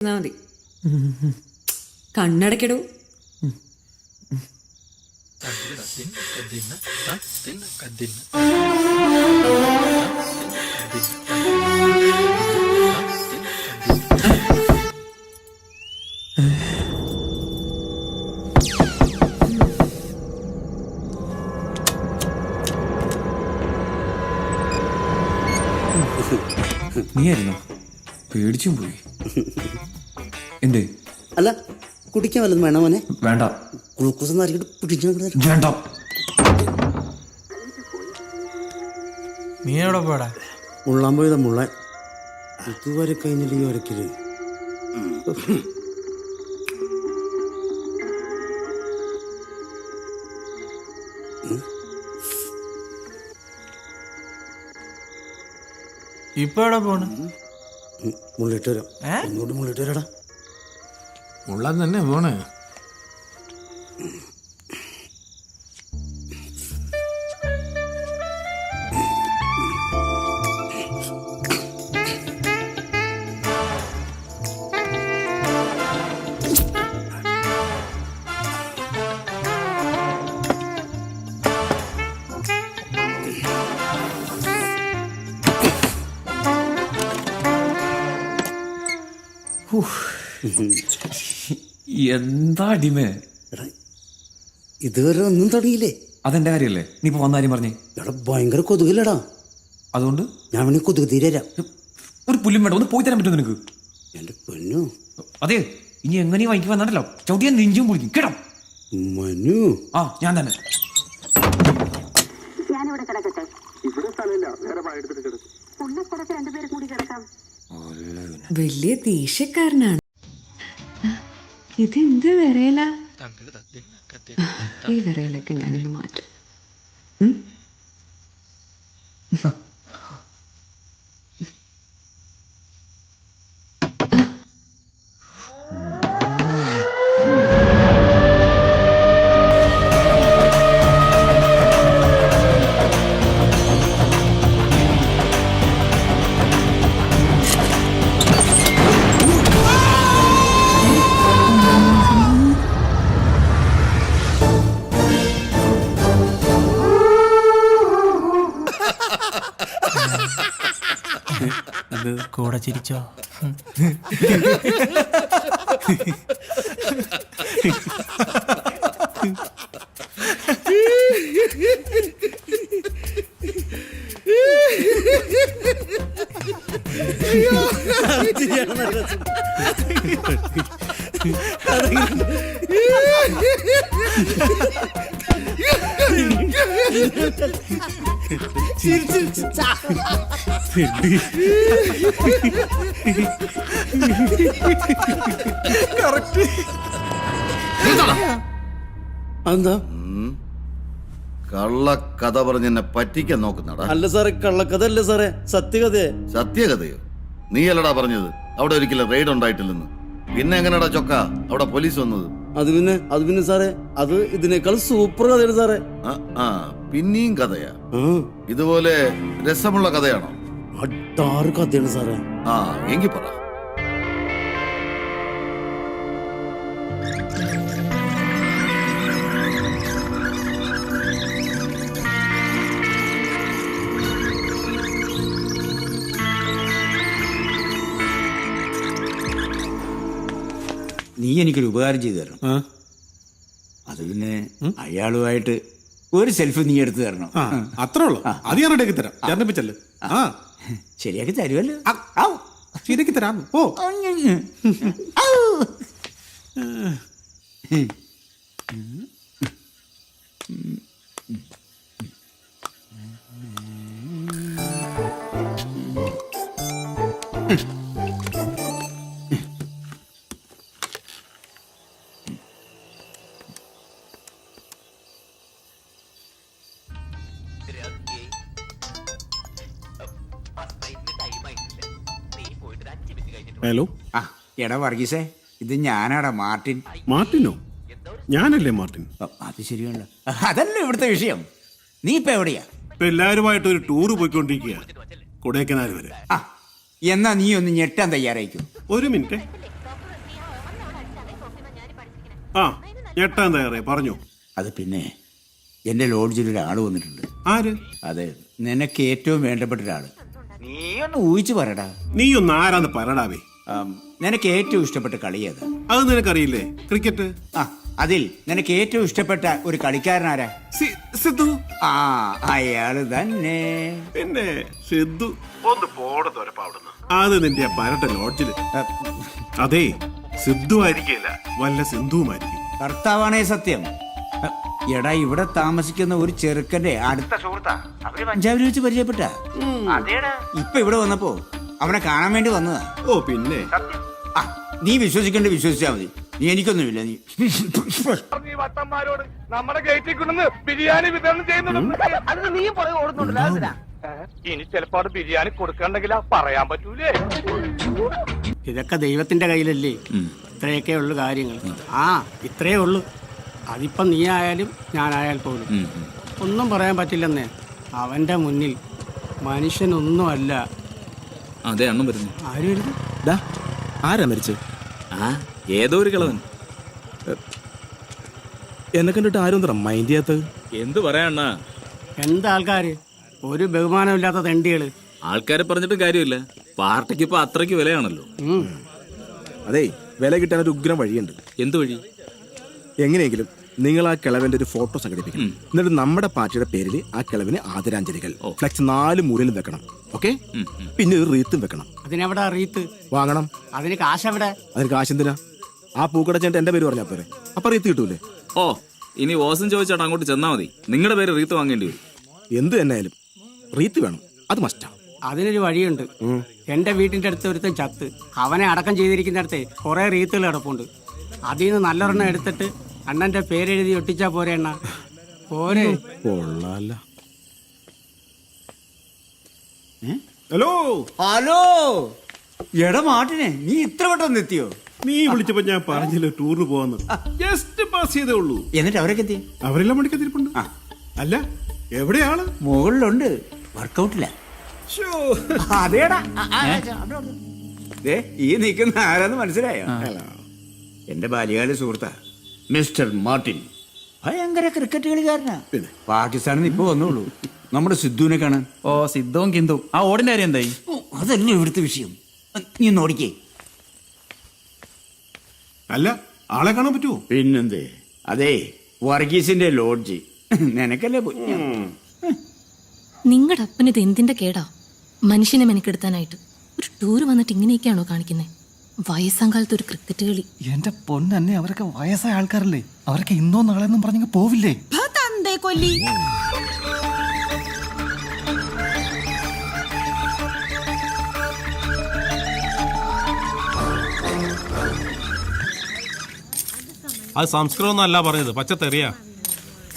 മതി. കണ്ണടക്കടോ. നീയായിരുന്നോ? പേടിച്ചും പോയി. എന്തേ? അല്ല, കുടിക്കാൻ വല്ലതും വേണോ മോനെ? വേണ്ട. ഗ്ലൂക്കോസ് പിടിച്ചു. വേണ്ട. നീ എവിടെ പോടാ? മുള്ളാൻ പോയതാ മുള്ളാൻ. ഇതുവരെ കഴിഞ്ഞില്ല ഈ ഒരക്കല്. ഇപ്പൊ എവിടെ പോണ്? മുള്ളിട്ട് വരാം. ഒന്നുകൂടി മുള്ളിട്ട് വരാടാ. മുള്ളാൻ തന്നെ പോണ്. എന്താ അടിമേ? ഇതുവരെ ഒന്നും തുടങ്ങിയില്ലേ? അതെന്റെ കാര്യല്ലേ? നീ ഇപ്പൊ വന്ന കാര്യം പറഞ്ഞേ. എടാ ഭയങ്കര കൊതുകില്ലടാ. അതുകൊണ്ട് ഞാൻ വേണമെങ്കിൽ കൊതുക് തീരാം. ഒരു പുല്ലും വേണ്ട, ഒന്ന് പോയി തരാൻ പറ്റുമോ നിനക്ക്? എന്റെ പൊന്നു. അതെ, ഇനി എങ്ങനെ വാങ്ങിക്ക് വന്നാണ്ടല്ലോ ചവിട്ടിയാൻ നെഞ്ചും പൊളിക്കും കേട്ടോ. മനു. ആ, ഞാൻ തന്നെ. ഞാനിവിടെ കിടക്കട്ടെ? ഇവിടെ സ്ഥലമില്ല, വേറെ പഴയെടുത്തിട്ട് കിടക്കും. ഉള്ള സ്ഥലത്ത് രണ്ടുപേരും കൂടി കിടക്കാം. വലിയ ദേഷ്യക്കാരനാണ്. ഇതെന്ത് വിറയല? ഈ വിറയലൊക്കെ ഞാനിന്ന് മാറ്റും. കൂടെ ചിരിച്ചോ? അതെന്താ? കള്ളക്കഥ പറഞ്ഞ് എന്നെ പറ്റിക്കാൻ നോക്കുന്നടാ. അല്ല സാറേ, കള്ളക്കഥ അല്ല സാറേ, സത്യകഥയെ. സത്യകഥയോ? നീയല്ലടാ പറഞ്ഞത് അവിടെ ഒരിക്കലും റെയ്ഡ് ഉണ്ടായിട്ടില്ലെന്ന്. പിന്നെ എങ്ങനെയാടാ ചൊക്ക അവിടെ പോലീസ് വന്നത്? അത് പിന്നെ സാറേ, അത് ഇതിനേക്കാൾ സൂപ്പർ കഥയാണ് സാറേ. പിന്നെയും കഥയാ? ഇതുപോലെ രസമുള്ള കഥയാണോ? അട്ടാറ് കഥയാണ് സാറേ. എങ്കിൽ പറ. നീ എനിക്കൊരു ഉപകാരം ചെയ്തു തരണം. അത് പിന്നെ അയാളുമായിട്ട് ഒരു സെൽഫി നീ എടുത്തു തരണം. അത്രേ ഉള്ളൂ. അത് ഞാൻ റെഡിയാക്കി തരാം. ചേർന്നിപ്പിച്ചല്ലേ? ശരിയാക്കി തരുമല്ലോ. ശരിയാക്കി തരാം. ഓ, ഹലോ. എടാ വർഗീസേ, ഇത് ഞാനാടാ മാർട്ടിൻ. മാർട്ടിനോ? ഞാനല്ലേ മാർട്ടിൻ? അത് ശരിയല്ല, അതല്ല ഇവിടുത്തെ വിഷയം. നീ ഇപ്പൊ എവിടെയാ? ഇപ്പൊ എല്ലാവരുമായിട്ട് ഒരു ടൂറ് പോയിക്കൊണ്ടിരിക്കുക, കൊടൈക്കനാൽ വരെ. എന്നാ നീ ഒന്ന് ഞെട്ടാൻ തയ്യാറായിക്കും. ഒരു മിനിറ്റ്. ആ ഞെട്ടാൻ തയ്യാറേ പറഞ്ഞു. അത് പിന്നെ എൻ്റെ ലോഡ്ജിൽ ഒരാൾ വന്നിട്ടുണ്ട്. ആര്? അതെ, നിനക്ക് ഏറ്റവും വേണ്ടപ്പെട്ട ഒരാൾ. നീയൊന്ന് ഊഹിച്ചു പറയടാ. നീ ഒന്ന് ആരാന്ന് പറടാവേ. നിനക്ക് ഏറ്റവും ഇഷ്ടപ്പെട്ട കളി ഏതാ? അത് നിനക്കറിയില്ലേ? ക്രിക്കറ്റ്. ആ, അതിൽ നിനക്ക് ഏറ്റവും ഇഷ്ടപ്പെട്ട ഒരു കളിക്കാരനാരാ? സിദ്ധു. ആ, അയാള് തന്നെ. പിന്നെ സിദ്ധു ഒന്ന് പോടത്തോരപ്പാവിടുന്നു. അത് നിന്റെ പരട്ട ലോഡ്ജില്. അതെ, സിദ്ധു ആയിരിക്കില്ല, വല്ല സിന്ധുവുമായിരിക്കും. കർത്താവാണേ സത്യം. എടാ, ഇവിടെ താമസിക്കുന്ന ഒരു ചെറുക്കന്റെ അടുത്ത സുഹൃത്താ. അവര് പഞ്ചാബിൽ വെച്ച് പരിചയപ്പെട്ട. ഇപ്പൊ ഇവിടെ വന്നപ്പോ അവനെ കാണാൻ വേണ്ടി വന്നതാ. ഓ പിന്നെ ആ, നീ വിശ്വസിക്കേണ്ട വിശ്വസിച്ചാ മതി. നീ എനിക്കൊന്നുമില്ല. നീ നമ്മുടെ ഗേറ്റിൽ കൊണ്ടുവന്ന് ബിരിയാണി വിതരണം ചെയ്യുന്നുണ്ട്. നീ പുറകെ ഓടുന്നുണ്ടല്ലോ. ഇനി ചിലപ്പോ ബിരിയാണി കൊടുക്കണ്ടെങ്കിലാ പറയാൻ പറ്റൂലേ. ഇതൊക്കെ ദൈവത്തിന്റെ കയ്യിലല്ലേ. ഇത്രയൊക്കെ ഉള്ളു കാര്യങ്ങൾ. ആ, ഇത്രയേ ഉള്ളു. അതിപ്പം നീ ആയാലും ഞാനായാൽ പോലും ഒന്നും പറയാൻ പറ്റില്ലെന്നേ. അവന്റെ മുന്നിൽ മനുഷ്യനൊന്നുമല്ല. അതെ, അണ്ണം വരുന്നു. ആര് വരുന്നു? ആരാ മരിച്ചത്? ആ, ഏതോ ഒരു കളവൻ. എന്നെ കണ്ടിട്ട് ആരും മൈൻഡ് ചെയ്യാത്തത്? എന്ത് പറയാണ്ണ, എന്താൾക്കാര്? ഒരു ബഹുമാനമില്ലാത്ത തെണ്ടികള്. ആൾക്കാരെ പറഞ്ഞിട്ട് കാര്യമില്ല. പാർട്ടിക്ക് ഇപ്പൊ അത്രയ്ക്ക് വിലയാണല്ലോ. അതെ, വില കിട്ടാൻ ഒരു ഉഗ്രം വഴിയുണ്ട്. എന്ത് വഴി? എങ്ങനെയെങ്കിലും നിങ്ങൾ ആ കിളവന്റെ ഒരു ഫോട്ടോ സംഘടിപ്പിക്കണം. എന്നിട്ട് നമ്മുടെ പാർട്ടിയുടെ പേരിൽ ആ കിളവിന് ആദരാഞ്ജലികൾ ഫ്ലെക്സ് 4 മൂലയിലും വെക്കണം. ഓക്കെ? പിന്നെ ഒരു റീത്തും വെക്കണം. അതിനെവിടെ റീത്ത്? വാങ്ങണം. അതിന് കാശെവിടെ? അതിന് കാശെന്തിനാ? ആ പൂക്കട ചേട്ടൻ എന്റെ പേര് പറഞ്ഞാ പോരെ, അപ്പൊ റീത്ത് കിട്ടൂലേ? ഓ, ഇനി ഓസം ചോദിച്ചാട്ട് അങ്ങോട്ട് ചെന്നാ മതി. നിങ്ങളുടെ പേര് റീത്ത് വാങ്ങേണ്ടി വരും. എന്ത് തന്നെയായാലും റീത്ത് വേണം, അത് മസ്റ്റാ. അതിനൊരു വഴിയുണ്ട്. എന്റെ വീട്ടിന്റെ അടുത്ത് ഒരുത്തൻ ചത്ത്. അവനെ അടക്കം ചെയ്തിരിക്കുന്നിടത്ത് കുറെ റീത്തുകൾ കിടപ്പുണ്ട്. അതിൽ നിന്ന് നല്ലൊരെണ്ണം എടുത്തിട്ട് അണ്ണന്റെ പേരെഴുതി ഒട്ടിച്ചാ പോരെ അണ്ണ? പോരെ? കൊള്ളാല്ല. ഹലോ ഹലോ, എടാ മാട്ടിനെ, നീ ഇത്ര പെട്ടെന്ന് എത്തിയോ? നീ വിളിച്ചപ്പോ ഞാൻ പറഞ്ഞില്ലേ ടൂറിന് പോവാന്ന്. ജസ്റ്റ് പാസ് ചെയ്തേ ഉള്ളൂ. എന്നിട്ട് അവരൊക്കെ എത്തി? അവരെല്ലാം മണിക്കത്തിരിപ്പുണ്ട്. അല്ല, എവിടെയാണ്? മുകളിലുണ്ട്, വർക്കൗട്ടില്ല. അതേടാ, ഈ നിൽക്കുന്ന ആരാന്ന് മനസ്സിലായോ? എന്റെ ബാല്യകാല സുഹൃത്താ, മിസ്റ്റർ മാർട്ടിൻ. ഭയങ്കര ക്രിക്കറ്റ് കളിക്കാരനാ. പാകിസ്ഥാനിൽ നിന്ന് ഇപ്പൊ വന്നോളൂ നമ്മുടെ സിദ്ധുവിനെ കാണാൻ. ഓ, സിദ്ധവും കിന്തും. ആ ഓടിന്റെ കാര്യം എന്തായി? അതല്ലേ ഇവിടുത്തെ വിഷയം. നീ ഒന്ന് ഓടിക്കേ. അല്ല, ആളെ കാണാൻ പറ്റുമോ? പിന്നെന്തേ, അതെ, വർഗീസിന്റെ ലോഡ്ജ്. നിനക്കല്ലേ പോയി. നിങ്ങളുടെ അപ്പന് ഇത് എന്തിന്റെ കേടാ? മനുഷ്യനെ മെനക്കെടുത്താനായിട്ട് ഒരു ടൂർ വന്നിട്ട് ഇങ്ങനെയൊക്കെയാണോ കാണിക്കുന്നത്? വയസ്സാങ്കാലത്ത് ഒരു ക്രിക്കറ്റ് കളി. എന്റെ പൊന്നെ, അവരൊക്കെ വയസ്സായ ആൾക്കാരല്ലേ. അവരൊക്കെ ഇന്നോ നാളെന്നും പറഞ്ഞെങ്കിൽ പോവില്ലേ? കൊല്ലി അത് സംസ്കൃതം അല്ല പറഞ്ഞത്, പച്ചത്തെറിയാ.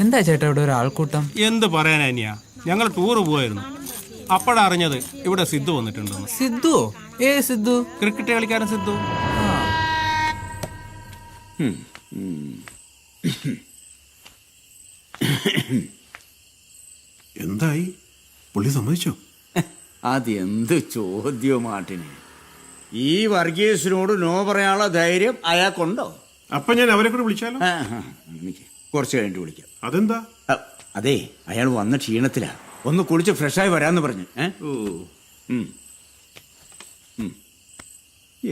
എന്താ ചേട്ടാ ഇവിടെ ഒരു ആൾക്കൂട്ടം? എന്ത് പറയാനാ അനിയാ, ഞങ്ങൾ ടൂറ് പോവായിരുന്നു. അപ്പോഴാ അറിഞ്ഞത് ഇവിടെ സിദ്ധു വന്നിട്ടുണ്ടെന്ന്. സിദ്ധു? ഏ സിദ്ധു? ക്രിക്കറ്റ് കളിക്കാരൻ സിദ്ധു. എന്തായി? പുള്ളി സമ്മതിച്ചോ? അതെന്ത് ചോദ്യോ മാട്ടിന്. ഈ വർഗീസിനോട് നോ പറയാനുള്ള ധൈര്യം അയാൾക്കുണ്ടോ? അപ്പൊ ഞാൻ അവരെ കൂടെ വിളിച്ചാലോ? കുറച്ച് കഴിഞ്ഞിട്ട് വിളിക്കാം. അതെന്താ? അതെ, അയാൾ വന്ന ക്ഷീണത്തിലാ. ഒന്ന് കുളിച്ച് ഫ്രഷായി വരാന്ന് പറഞ്ഞു.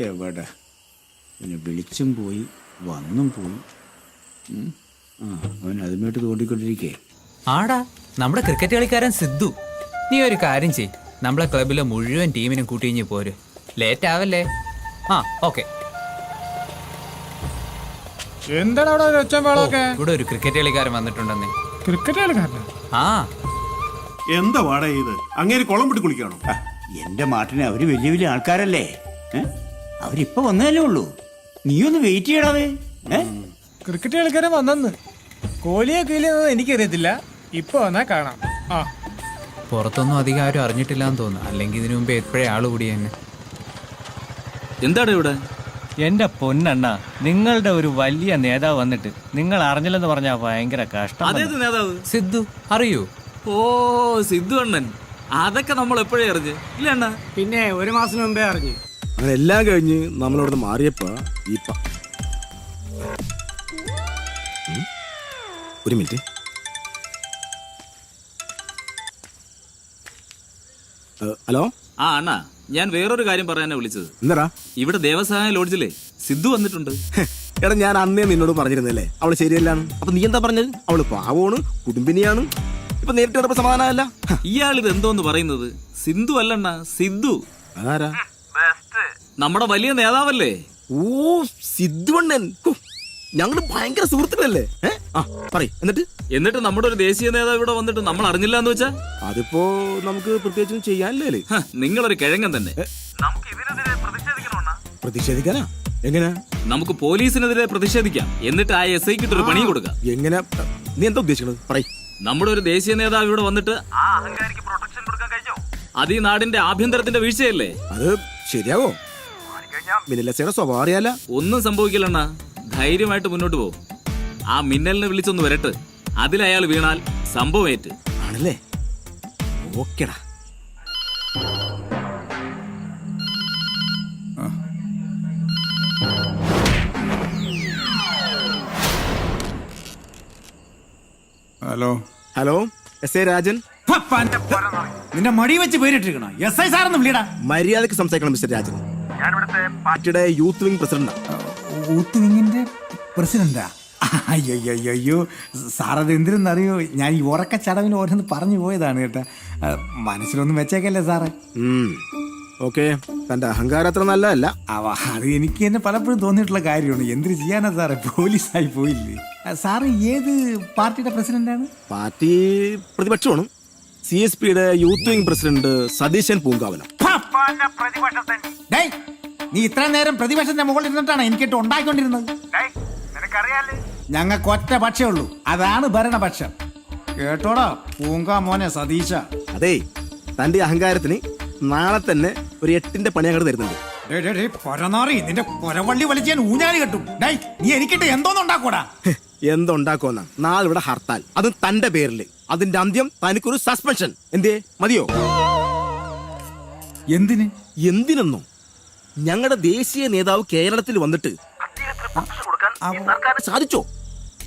എവിടെ പിന്നെ വിളിച്ചും പോയി വന്നും പോയി. അവൻ അതുമായിട്ട് തോണ്ടിക്കൊണ്ടിരിക്കേ. ആടാ, നമ്മുടെ ക്രിക്കറ്റ് കളിക്കാരൻ സിദ്ധു. നീ ഒരു കാര്യം ചെയ്, നമ്മളെ ക്ലബിലെ മുഴുവൻ ടീമിനും കൂട്ടിഞ്ഞ് പോര്. ലേറ്റ് ആവല്ലേ? ആ, ഓക്കെ. എന്താണ് അവിടെ ഒരു ഒച്ചമ്പാളൊക്കെ? ഇവിടെ ഒരു ക്രിക്കറ്റ് കളിക്കാരൻ വന്നിട്ടുണ്ടെന്നേ. ക്രിക്കറ്റ് കളിക്കാരനാ? ആ. എന്താ വാടക ഇത്? അങ്ങേര് കുളം പിടി കുളിക്കാണോ? എന്റെ മാട്ടിന് അവര് വലിയ വലിയ ആൾക്കാരല്ലേ. അവരിപ്പൊ വന്നതല്ലേ ഉള്ളൂ. നീ ഒന്ന് വെയിറ്റ് ചെയ്യടാവേ. ക്രിക്കറ്റ് കളിക്കാരൻ വന്നെന്ന് കോഹ്ലിയെ കീഴിലെന്നത് എനിക്കറിയത്തില്ല. ഇപ്പൊ വന്നാ കാണാം. ആ, പുറത്തൊന്നും അധികം ആരും അറിഞ്ഞിട്ടില്ലാന്ന് തോന്നുന്നു. അല്ലെങ്കിൽ ഇതിനു മുമ്പ് എപ്പോഴേ ആള് കൂടി തന്നെ. എന്താണ് ഇവിടെ? എന്റെ പൊന്നണ്ണ, നിങ്ങളുടെ ഒരു വലിയ നേതാവ് വന്നിട്ട് നിങ്ങൾ അറിഞ്ഞില്ലെന്ന് പറഞ്ഞാ ഭയങ്കര കഷ്ടം. അതേത് നേതാവ്? സിദ്ധു അറിയൂ? ഓ, സിദ്ധു അണ്ണൻ. അതൊക്കെ നമ്മൾ എപ്പോഴേ അറിഞ്ഞ് ഇല്ല അണ്ണ? പിന്നെ ഒരു മാസം മുമ്പേ അറിഞ്ഞു. അങ്ങനെ എല്ലാം കഴിഞ്ഞ് നമ്മളോട് മാറിയപ്പോ ഒരു മിനിറ്റ്. ഹലോ. ആ അണ്ണാ, ഞാൻ വേറൊരു കാര്യം പറയാനാ വിളിച്ചത്. എന്താ? ഇവിടെ ദേവസഹായ ലോഡ്ജിലെ സിദ്ധു വന്നിട്ടുണ്ട്. എടാ, ഞാൻ അന്നേ നിന്നോട് പറഞ്ഞിരുന്നല്ലേ അവള് ശരിയല്ലാണ്. അപ്പൊ നീ എന്താ പറഞ്ഞത്? അവള് പാവമാണ്, കുടുംബിനിയാണ്. ഇപ്പൊ നേരിട്ട് കണ്ടപ്പോ സമാധാനമല്ല. ഇയാളിത് എന്തോന്ന് പറയുന്നത്? സിന്ധു അല്ലണ്ണ, സിദ്ധു. അതാരാ? നമ്മുടെ വലിയ നേതാവല്ലേ? ഓ, സിദ്ധുവണ്ണൻ. ഞങ്ങള് ഭയങ്കര സുഹൃത്തുക്കളല്ലേ? എന്നിട്ട് നമ്മുടെ ഒരു ദേശീയ നേതാവ് ഇവിടെ വന്നിട്ട് നമ്മൾ അറിഞ്ഞില്ല എന്ന് വെച്ചാ? അതിപ്പോ നമുക്ക് പ്രത്യേകിച്ചും ചെയ്യാനില്ലേ. നിങ്ങളൊരു കിഴങ്ങൻ തന്നെ. പ്രതിഷേധിക്കാനാ? എങ്ങനെ? നമുക്ക് പോലീസിനെതിരെ പ്രതിഷേധിക്കാം. എന്നിട്ട് ആ എസ് ഐക്ക് ഒരു പണിയും കൊടുക്കാം. എങ്ങനെ? നീ എന്താ ഉദ്ദേശിക്കുന്നത്? പറയ്. നമ്മുടെ ഒരു ദേശീയ നേതാവ് ഇവിടെ വന്നിട്ട് ആ അഹങ്കാരിക്ക് പ്രൊട്ടക്ഷൻ കൊടുക്കാൻ കഴിഞ്ഞോ? അത് ഈ നാടിന്റെ ആഭ്യന്തരത്തിന്റെ വീഴ്ചയല്ലേ? അത് ശരിയാവോ? മിന്നലസയുടെ സ്വഭാവം അറിയാല. ഒന്നും സംഭവിക്കില്ലണ്ണ, ധൈര്യമായിട്ട് മുന്നോട്ട് പോകും. ആ മിന്നലിനെ വിളിച്ചൊന്ന് വരട്ടെ. അതിലയാൾ വീണാൽ സംഭവമേറ്റ്. ആണല്ലേ? ഓക്കെടാ. Hello. Hello, S I Rajan. നിന്റെ മടി വെച്ച് പേരിട്ടിരിക്കണോ? S I സാറൊന്നും വിളിയടാ. മര്യാദക്ക് സംസാരിക്കണം മിസ്റ്റർ രാജൻ. പാർട്ടിയുടെ യൂത്ത് വിംഗ് പ്രസിഡന്റാ. യൂത്ത് വിങ്ങിന്റെ പ്രസിഡന്റാ? അയ്യോ സാറത് എന്തിനെന്നറിയോ? ഞാൻ ഈ ഉറക്ക ചടവിന് ഓരോന്ന് പറഞ്ഞു പോയതാണ് കേട്ടാ. മനസ്സിലൊന്നും വെച്ചേക്കല്ലേ സാറേ? ഓക്കെ, തന്റെ അഹങ്കാരം അത്ര നല്ലതല്ല. അത് എനിക്ക് തന്നെ പലപ്പോഴും തോന്നിയിട്ടുള്ള കാര്യമാണ്. എന്തിനു ചെയ്യാനാ സാറേ? പോലീസായി പോയില്ലേ. സാറ് ഏത് പാർട്ടിയുടെ പ്രസിഡന്റാണ്? പാർട്ടി പ്രതിപക്ഷമാണ്. CSPയുടെ youth wing president Satheesan Poonkavanam. നീ ഇത്ര നേരം പ്രതിപക്ഷത്തിന്റെ മുകളിൽ ഇരുന്നിട്ടാണ് എനിക്കിട്ട് ഉണ്ടാക്കിക്കൊണ്ടിരുന്നത്. ഞങ്ങൾക്ക് ഒറ്റ പക്ഷേ ഉള്ളൂ, അതാണ് ഭരണപക്ഷം. കേട്ടോടാ പൂങ്കാ മോനെ സതീശ. അതെ, തന്റെ അഹങ്കാരത്തിന് നാളെ തന്നെ ഒരു 8ന്റെ പണി അങ്ങോട്ട് തരുന്നുണ്ട്. നിന്റെ കൊരവള്ളി വലിച്ച് ഞാൻ ഊഞ്ഞാലി കെട്ടും. നീ എനിക്കിട്ട് എന്തോന്നുണ്ടാക്കൂടാ? എന്തുണ്ടാക്കുമെന്ന? നാളെ ഇവിടെ ഹർത്താൽ, അതും തന്റെ പേരില്. അതിന്റെ അന്ത്യം തനിക്കൊരു സസ്പെൻഷൻ. എന്തേ, മതിയോ? എന്തിന്? എന്തിനെന്നോ? ഞങ്ങളുടെ ദേശീയ നേതാവ് കേരളത്തിൽ വന്നിട്ട് സാധിച്ചോ?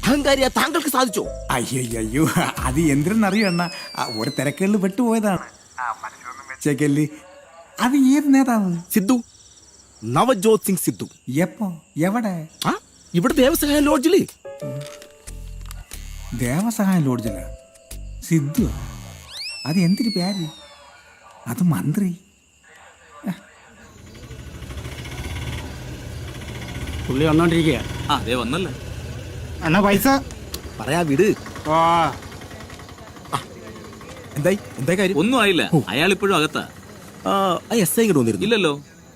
അഹങ്കാരിയാ താങ്കൾക്ക് സാധിച്ചോ? അയ്യോ, അത് എന്തിനെന്നറിയോ അണ്ണ? ഒരു തിരക്കുകളിൽ പെട്ടുപോയതാണ്. വെച്ചേക്കല്ലേ. അത് ഏത് നേതാവ്? സിദ്ധു, നവജോത് സിംഗ് സിദ്ധു. എപ്പോ? എവിടെ? ഇവിടെ ദേവസഹായ ലോഡ്ജില്. ദേവസഹായ ലോഡ്ജില? സിദ്ധു? അത് എന്തിന് പേര്? അത് മന്ത്രി. പുള്ളി വന്നോണ്ടിരിക്കുക. അതെ വന്നല്ലേ. എന്നാ പൈസ പറയാ വിട്. എന്തായി? എന്തായി കാര്യം? ഒന്നും ആയില്ല. അയാൾ ഇപ്പോഴും അകത്താ. എസ് ഐ ഇങ്ങോട്ട് വന്നിരുന്നു. ഇല്ലല്ലോ.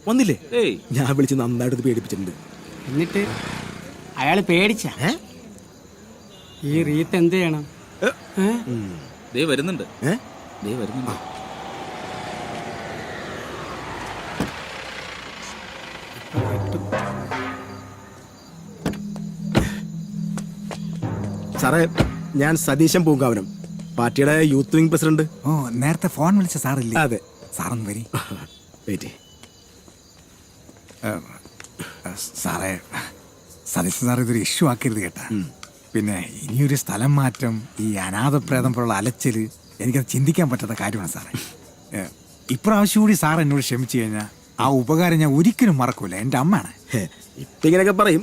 വന്നില്ലേ? ഏയ്, ഞാൻ വിളിച്ച് നന്നായിട്ട് പേടിപ്പിച്ചിട്ടുണ്ട്. എന്നിട്ട് അയാള് പേടിച്ച ഈ റീത്ത് എന്ത് ചെയ്യണം? ദേ വരുന്നുണ്ട്. ദേ വരുന്നുണ്ട്. സാറേ, ഞാൻ സതീശൻ പൂങ്കാവനം, പാർട്ടിയുടെ യൂത്ത് വിംഗ് പ്രസിഡന്റ്. ഓ, നേരത്തെ ഫോൺ വിളിച്ച സാറില്ലേ? അതെ. സാറൊന്ന് വരി. വെയിറ്റ്. സാറേ, സതീശൻ സാർ ഇതൊരു ഇഷ്യൂ ആക്കരുത് കേട്ടാ. പിന്നെ ഇനിയൊരു സ്ഥലം മാറ്റം, ഈ അനാഥപ്രേതം പോലുള്ള അലച്ചില്, എനിക്കത് ചിന്തിക്കാൻ പറ്റാത്ത കാര്യമാണ് സാറേ. ഇപ്രാവശ്യം കൂടി സാർ എന്നോട് ക്ഷമിച്ചു കഴിഞ്ഞാൽ ആ ഉപകാരം ഞാൻ ഒരിക്കലും മറക്കൂല. എൻ്റെ അമ്മയാണ്. ഇപ്പൊ ഇങ്ങനെയൊക്കെ പറയും.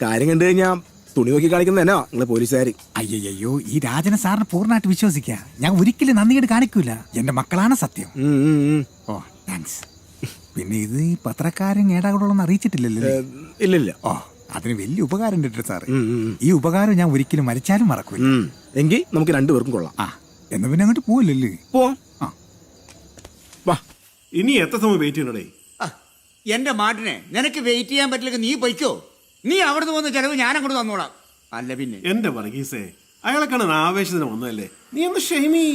കാര്യം കണ്ടു കഴിഞ്ഞാൽ തുണി നോക്കി കാണിക്കുന്ന തന്നെ നിങ്ങള് പോലീസുകാർ. അയ്യോ, ഈ രാജനെ സാറിന് പൂർണ്ണമായിട്ട് വിശ്വസിക്കാം. ഞാൻ ഒരിക്കലും നന്ദികേട് കാണിക്കൂല. എന്റെ മക്കളാണ് സത്യം. ഓ, താങ്ക്സ്. പിന്നെ ഇത് ഈ പത്രക്കാരൻ ഏടാകൂടൊന്നും അറിയിച്ചിട്ടില്ലല്ലോ? ഇല്ലില്ല. ഓ, അതിന് വലിയ ഉപകാരം ഉണ്ട് സാറ്. ഈ ഉപകാരം ഞാൻ ഒരിക്കലും മരിച്ചാലും മറക്കൂല. എങ്കിൽ നമുക്ക് രണ്ടുപേർക്കും കൊള്ളാം. എന്നാ പിന്നെ അങ്ങോട്ട് പോവില്ലല്ലേ? പോവാം. ഇനി എത്ര സമയം വെയിറ്റ് ചെയ്യണേ? എന്റെ മാട്ടിനെ നിനക്ക് വെയിറ്റ് ചെയ്യാൻ പറ്റില്ലെങ്കിൽ നീ പൊയ്ക്കോ. നീ അവിടുന്ന് പോകുന്ന ചെലവ് ഞാൻ അങ്ങോട്ട് തന്നോളാം. അല്ല പിന്നെ എന്റെ വർഗീസേ, അയാളെ കാണാൻ ആവേശത്തിന് വന്നതല്ലേ? നീ ഒന്ന് ഷെയ്മി.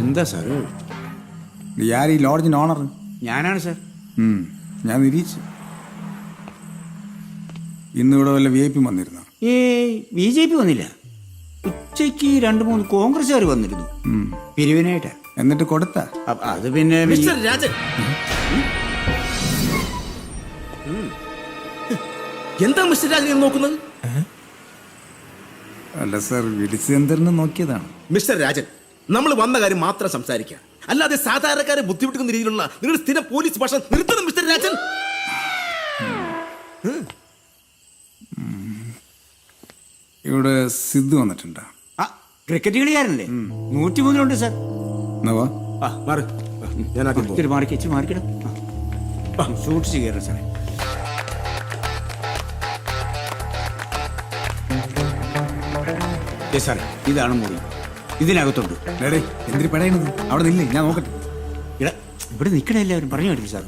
എന്താ സാർ? ഈ ലോഡ്ജിന് ഓണർ ഞാനാണ് സാർ. ഞാൻ നിരീക്ഷിച്ചു. ഇന്നിവിടെ വല്ല VIP വന്നിരുന്നു? BJP വന്നില്ല. ഉച്ചയ്ക്ക് 2-3 കോൺഗ്രസ്സുകാർ വന്നിരുന്നു പിരിവിനായിട്ട്. എന്നിട്ട് കൊടുത്ത? അത് പിന്നെ മിസ്റ്റർ രാജൻ, എന്താ മിസ്റ്റർ രാജനെ നോക്കുന്നത്? അല്ല സാർ, വിളിച്ച് എന്തെന്ന് നോക്കിയതാണ്. മിസ്റ്റർ രാജൻ, നമ്മൾ വന്ന കാര്യം മാത്രം സംസാരിക്കുക, അല്ലാതെ സാധാരണക്കാരെ ബുദ്ധിമുട്ടുന്ന രീതിയിലുള്ള നിങ്ങളുടെ സ്ഥിരം പോലീസ് ഭാഷ നിർത്തണം മിസ്റ്റർ രാജൻ. ഇവിടെ സിദ്ധു വന്നിട്ടുണ്ടോ? ക്രിക്കറ്റ് കളിക്കാരനല്ലേ? 103 സാർ. എന്നാ വാ. മാറ്. ഞാൻ ആദ്യം പോവാം. മാറിക്കിടും സൂക്ഷിച്ച് കയറണം സാറേ. സാറേ, ഇതാണ് മുറി. ഇതിനകത്തുണ്ട്. ഡേടേ, എന്തിനു പടയണത്? അവിടെ നില്ലേ, ഞാൻ നോക്കട്ടെ. ഇവിടെ നിൽക്കണ എല്ലാവരും പറഞ്ഞു കേട്ടില്ല സാർ.